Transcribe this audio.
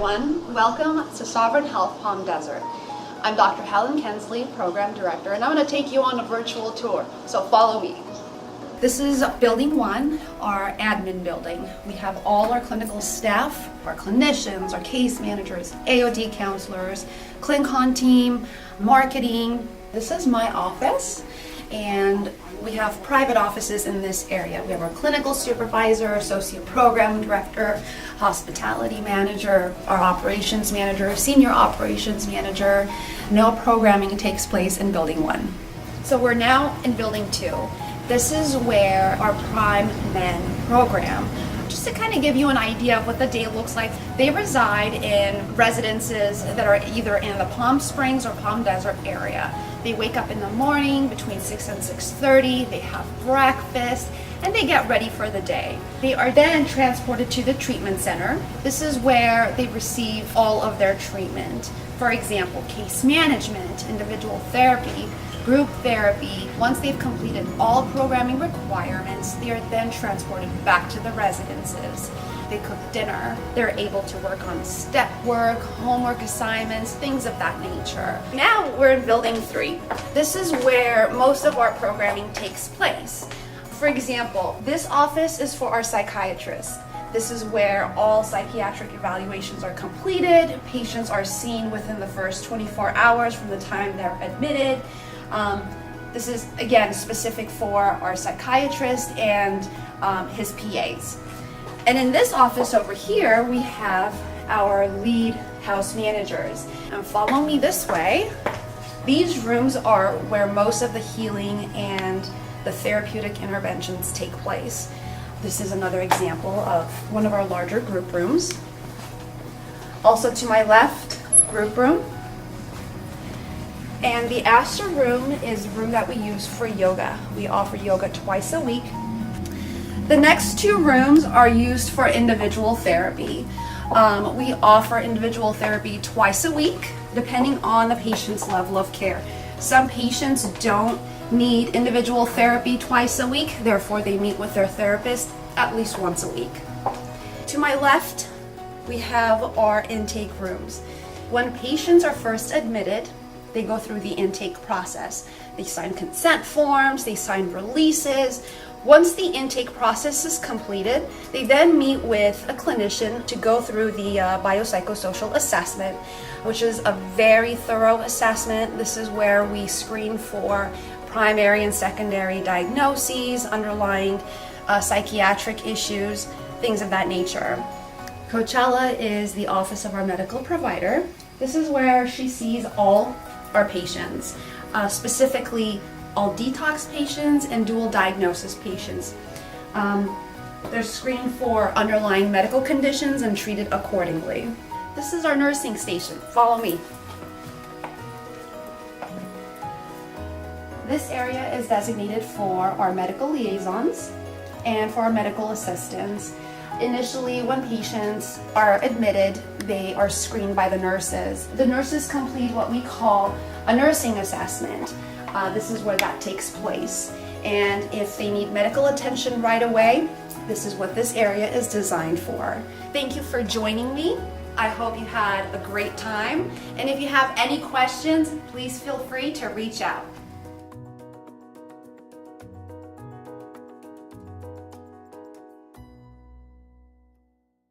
everyone. Welcome to Sovereign Health Palm Desert. I'm Dr. Helen Kensley, Program Director, and I'm going to take you on a virtual tour, so follow me. This is Building 1, our admin building. We have all our clinical staff, our clinicians, our case managers, AOD counselors, ClinCon team, marketing. This is my office, and we have private offices in this area. We have our clinical supervisor, associate program director, hospitality manager, our operations manager, senior operations manager. No programming takes place in Building 1. So we're now in Building 2. This is where our Prime Men program. Just to kind of give you an idea of what the day looks like, they reside in residences that are either in the Palm Springs or Palm Desert area. They wake up in the morning between 6 and 6:30, they have breakfast, and they get ready for the day. They are then transported to the treatment center. This is where they receive all of their treatment. For example, case management, individual therapy, group therapy. Once they've completed all programming requirements, they are then transported back to the residences. They cook dinner. They're able to work on step work, homework assignments, things of that nature. Now we're in Building 3. This is where most of our programming takes place. For example, this office is for our psychiatrists. This is where all psychiatric evaluations are completed. Patients are seen within the first 24 hours from the time they're admitted. This is, again, specific for our psychiatrist and his PAs. And in this office over here, we have our lead house managers. And follow me this way. These rooms are where most of the healing and the therapeutic interventions take place. This is another example of one of our larger group rooms. Also to my left, group room. And the Astor room is a room that we use for yoga. We offer yoga twice a week. The next two rooms are used for individual therapy. We offer individual therapy twice a week, depending on the patient's level of care. Some patients don't need individual therapy twice a week, therefore they meet with their therapist at least once a week. To my left, we have our intake rooms. When patients are first admitted, they go through the intake process. They sign consent forms, they sign releases. Once the intake process is completed, they then meet with a clinician to go through the biopsychosocial assessment, which is a very thorough assessment. This is where we screen for primary and secondary diagnoses, underlying psychiatric issues, things of that nature. Coachella is the office of our medical provider. This is where she sees all our patients, specifically all detox patients and dual diagnosis patients. They're screened for underlying medical conditions and treated accordingly. This is our nursing station. Follow me. This area is designated for our medical liaisons and for our medical assistants. Initially, when patients are admitted, they are screened by the nurses. The nurses complete what we call a nursing assessment. This is where that takes place. And if they need medical attention right away, this is what this area is designed for. Thank you for joining me. I hope you had a great time. And if you have any questions, please feel free to reach out.